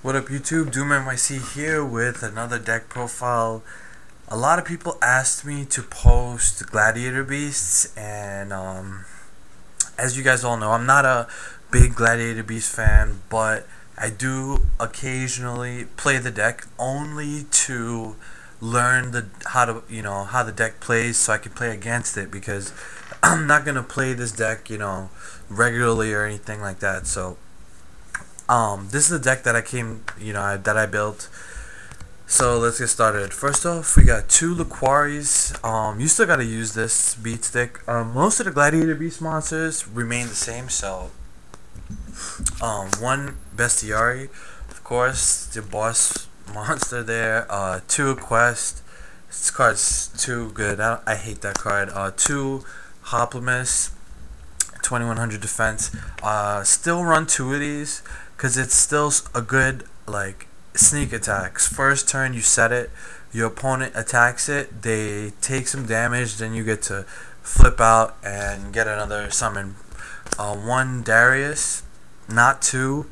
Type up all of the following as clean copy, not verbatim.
What up YouTube, Doomnyc here with another deck profile. A lot of people asked me to post Gladiator beasts, and as you guys all know, I'm not a big Gladiator beast fan, but I do occasionally play the deck only to learn how the deck plays so I can play against it, because I'm not gonna play this deck regularly or anything like that. So this is the deck that I built. So let's get started. First off, we got two Liquaris. You still gotta use this beat stick. Most of the Gladiator beast monsters remain the same. So one Bestiary, of course, the boss monster there. Two Quest. This card's too good. I hate that card. Two Hoplimus, 2100 defense. Still run two of these because it's still a good sneak attacks. First turn you set it, your opponent attacks it, they take some damage, then you get to flip out and get another summon. One Darius, not two.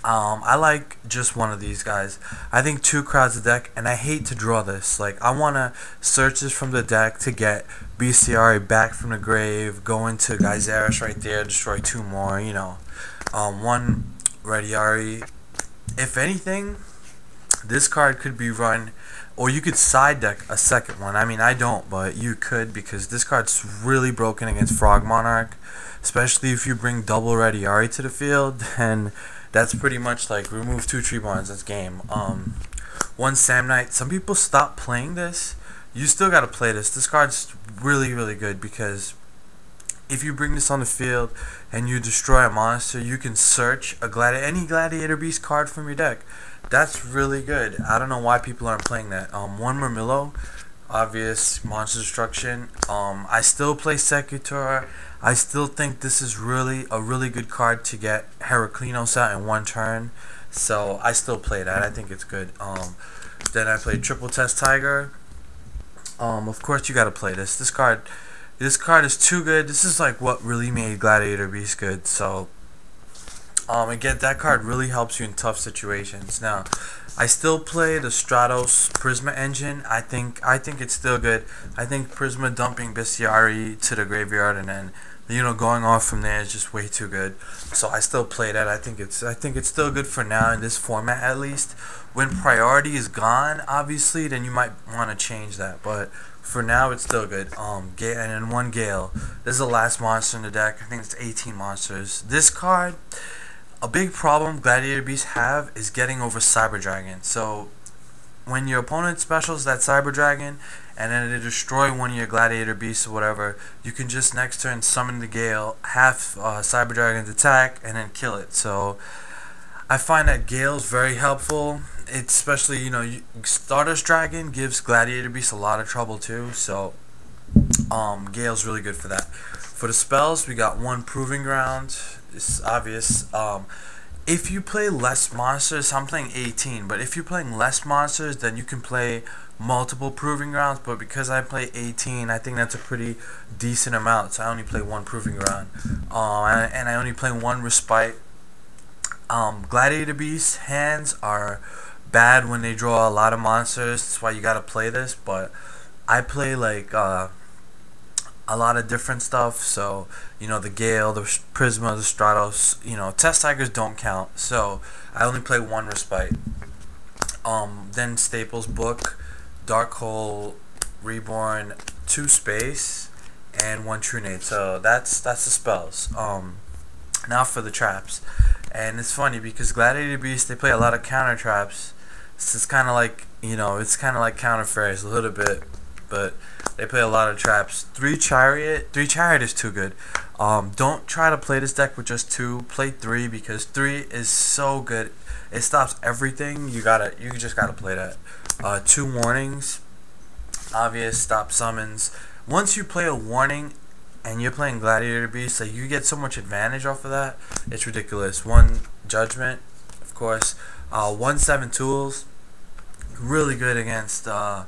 I like just one of these guys. I think two crowds the deck, and I hate to draw this. I want to search this from the deck to get Bestiary back from the grave, go into Gladiator right there, destroy two more, one Radiari. If anything, this card could be run, or you could side deck a second one. I mean, I don't, but you could, because this card's really broken against Frog Monarch, especially if you bring double Radiari to the field, and that's pretty much remove two Tree Barns, that's game. One Sam Knight. Some people stop playing this. You still gotta play this. This card's really, really good, because if you bring this on the field and you destroy a monster, you can search any Gladiator Beast card from your deck. That's really good. I don't know why people aren't playing that. One Murmillo, obvious monster destruction. I still play Secutor. I still think this is a really good card to get Heraclinos out in one turn. So I still play that. I think it's good. Then I play Triple Test Tiger. Of course you gotta play this. This card is too good. This is what really made Gladiator Beast good. So again, that card really helps you in tough situations. Now, I still play the Stratos Prisma engine. I think it's still good. I think Prisma dumping Bestiary to the graveyard and then going off from there is just way too good. So I still play that. I think it's still good for now in this format, at least. When priority is gone, obviously, then you might want to change that. But for now, it's still good. And then one Gale. This is the last monster in the deck. I think it's 18 monsters. This card, a big problem Gladiator Beasts have is getting over Cyber Dragon. So when your opponent specials that Cyber Dragon and then they destroy one of your Gladiator Beasts or whatever, you can just next turn summon the Gale, have Cyber Dragon's attack, and then kill it. So I find that Gale's very helpful. It's especially, Stardust Dragon gives Gladiator Beasts a lot of trouble too. So Gale's really good for that. For the spells, we got one Proving Ground. It's obvious. If you play less monsters, I'm playing 18, but if you're playing less monsters, then you can play multiple Proving Grounds. But because I play 18, I think that's a pretty decent amount. So I only play one Proving Ground, and I only play one Respite. Gladiator Beast hands are bad when they draw a lot of monsters. That's why you gotta play this. But I play a lot of different stuff. So the Gale, the Prisma, the Stratos. Test Tigers don't count. So I only play one Respite. Then Staples Book, Dark Hole, Reborn, two Space, and one True Nade. So that's the spells. Now for the traps. And it's funny because Gladiator Beasts, they play a lot of counter traps. It's kind of it's kind of like Counter Fairies a little bit, but they play a lot of traps. Three Chariot is too good. Don't try to play this deck with just two. Play three, because three is so good. It stops everything. You just gotta play that. Two Warnings, obvious, stop summons. Once you play a warning and you're playing Gladiator Beast, you get so much advantage off of that. It's ridiculous. One Judgment, of course. 1/7 Tools, really good against the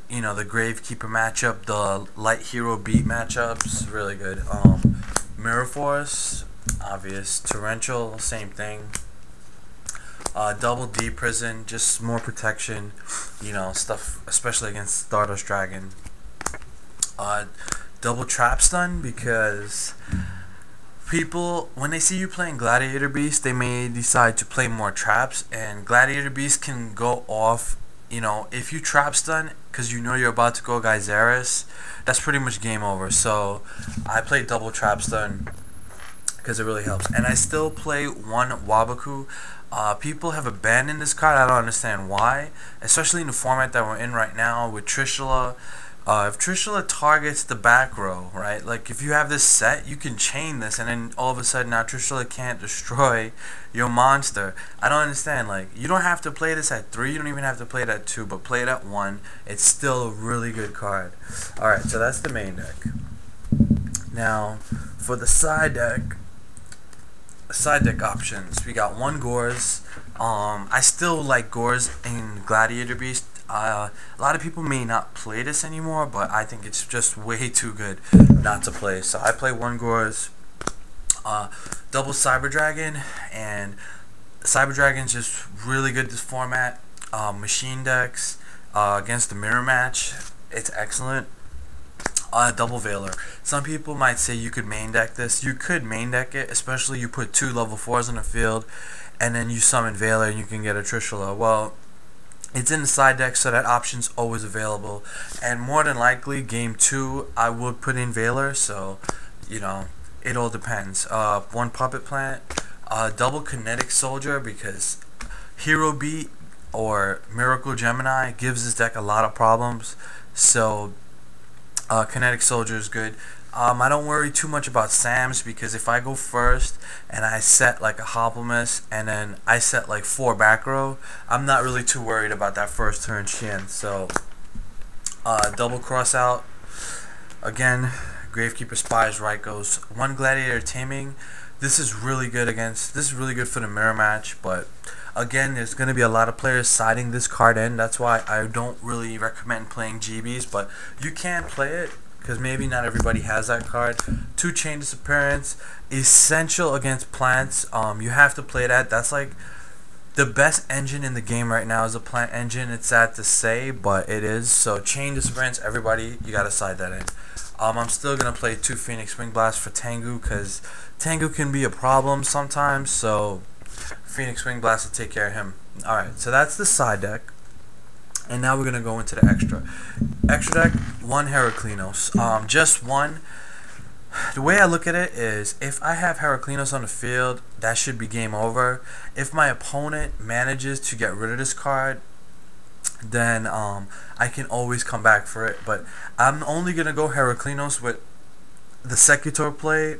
Gravekeeper matchup, the Light Hero Beat matchups, really good. Mirror Force, obvious. Torrential, same thing. Double D prison, just more protection, stuff, especially against Stardust Dragon. Double trap stun, because people, when they see you playing Gladiator Beast, they may decide to play more traps, and Gladiator Beast can go off. If you trap stun because you're about to go Geyseris, that's pretty much game over. So I play double trap stun because it really helps. And I still play one Wabaku. People have abandoned this card. I don't understand why, especially in the format that we're in right now with Trishula. If Trishula targets the back row, right? Like if you have this set, you can chain this, and then all of a sudden now Trishula can't destroy your monster. I don't understand. Like, you don't have to play this at 3, you don't even have to play it at 2, but play it at 1. It's still a really good card. Alright, so that's the main deck. Now, for the side deck options, we got one Gores. I still like Gores in Gladiator Beast. A lot of people may not play this anymore, but I think it's just way too good not to play. So I play one Gores, double Cyber Dragon, and Cyber Dragon's just really good this format. Machine decks against the mirror match, it's excellent. Double Veiler. Some people might say you could main deck this. You could main deck it, especially you put 2 level 4s on the field, and then you summon Veiler and you can get a Trishula. Well, it's in the side deck, so that option's always available. And more than likely, game 2, I would put in Veiler, so, it all depends. One Puppet Plant, double Kinetic Soldier, because Hero Beat or Miracle Gemini gives this deck a lot of problems, so Kinetic Soldier is good. I don't worry too much about Sam's, because if I go first and I set like a Hoplomys and then I set like 4 back row, I'm not really too worried about that first turn Shin. So double cross out again, Gravekeeper Spies, Rykos, one Gladiator Taming. This is really good for the mirror match, but again, there's going to be a lot of players siding this card in. That's why I don't really recommend playing GBs, but you can play it, because maybe not everybody has that card. 2 Chain Disappearance, essential against plants. You have to play that. That's like the best engine in the game right now is a plant engine. It's sad to say, but it is. So Chain Disappearance, everybody, you gotta side that in. I'm still gonna play 2 Phoenix Wing Blast for Tengu, because Tengu can be a problem sometimes. So Phoenix Wing Blast will take care of him. Alright, so that's the side deck. And now we're going to go into the extra. Extra deck, 1 Heraclinos. Just 1. The way I look at it is, if I have Heraclinos on the field, that should be game over. If my opponent manages to get rid of this card, then I can always come back for it. But I'm only going to go Heraclinos with the Secutor play,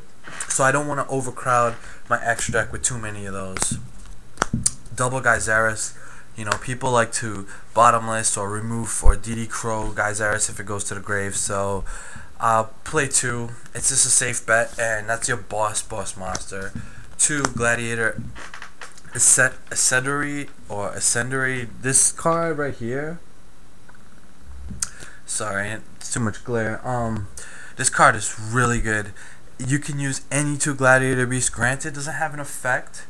so I don't want to overcrowd my extra deck with too many of those. Double Geyseris. People like to bottomless or remove or DD Crow Geyseris if it goes to the grave, so I'll play 2. It's just a safe bet, and that's your boss monster. 2 Gladiator Ascendery or Ascendery. This card right here. Sorry, it's too much glare. This card is really good. You can use any 2 Gladiator Beasts. Granted, it doesn't have an effect,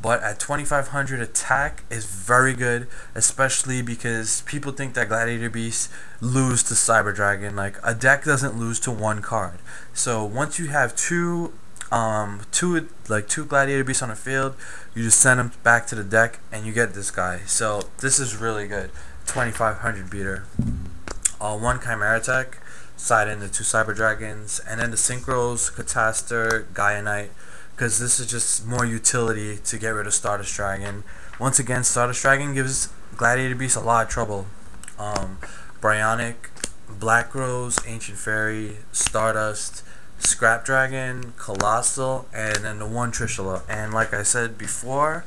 but at 2500 attack is very good, especially because people think that Gladiator Beasts lose to Cyber Dragon. Like, a deck doesn't lose to 1 card. So once you have two Gladiator Beasts on the field, you just send them back to the deck and you get this guy. So this is really good. 2500 beater. 1 Chimera Tech, side in the 2 Cyber Dragons, and then the Synchros, Cataster, Gaia Knight, because this is just more utility to get rid of Stardust Dragon. Once again, Stardust Dragon gives Gladiator Beast a lot of trouble. Bryonic, Black Rose, Ancient Fairy, Stardust, Scrap Dragon, Colossal, and then the 1 Trishula. And like I said before,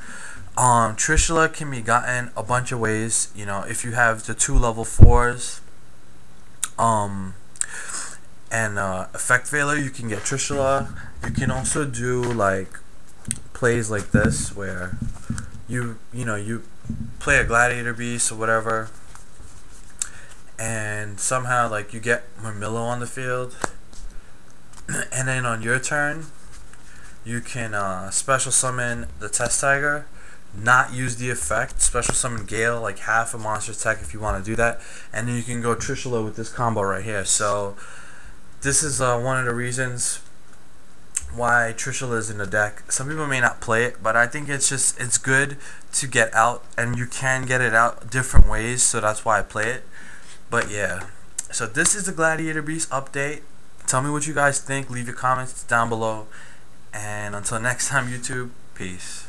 Trishula can be gotten a bunch of ways. If you have the 2 level 4s, and Effect Veiler, you can get Trishula. You can also do like plays like this where you play a Gladiator Beast or whatever, and somehow like you get Murmillo on the field, and then on your turn you can special summon the Test Tiger, not use the effect, special summon Gale, like half a monster attack if you want to do that, and then you can go Trishula with this combo right here. So this is one of the reasons why Trishula is in the deck. Some people may not play it, but I think it's good to get out, and you can get it out different ways, so that's why I play it. But yeah, so this is the Gladiator Beast update. Tell me what you guys think, leave your comments down below, and until next time, YouTube, peace.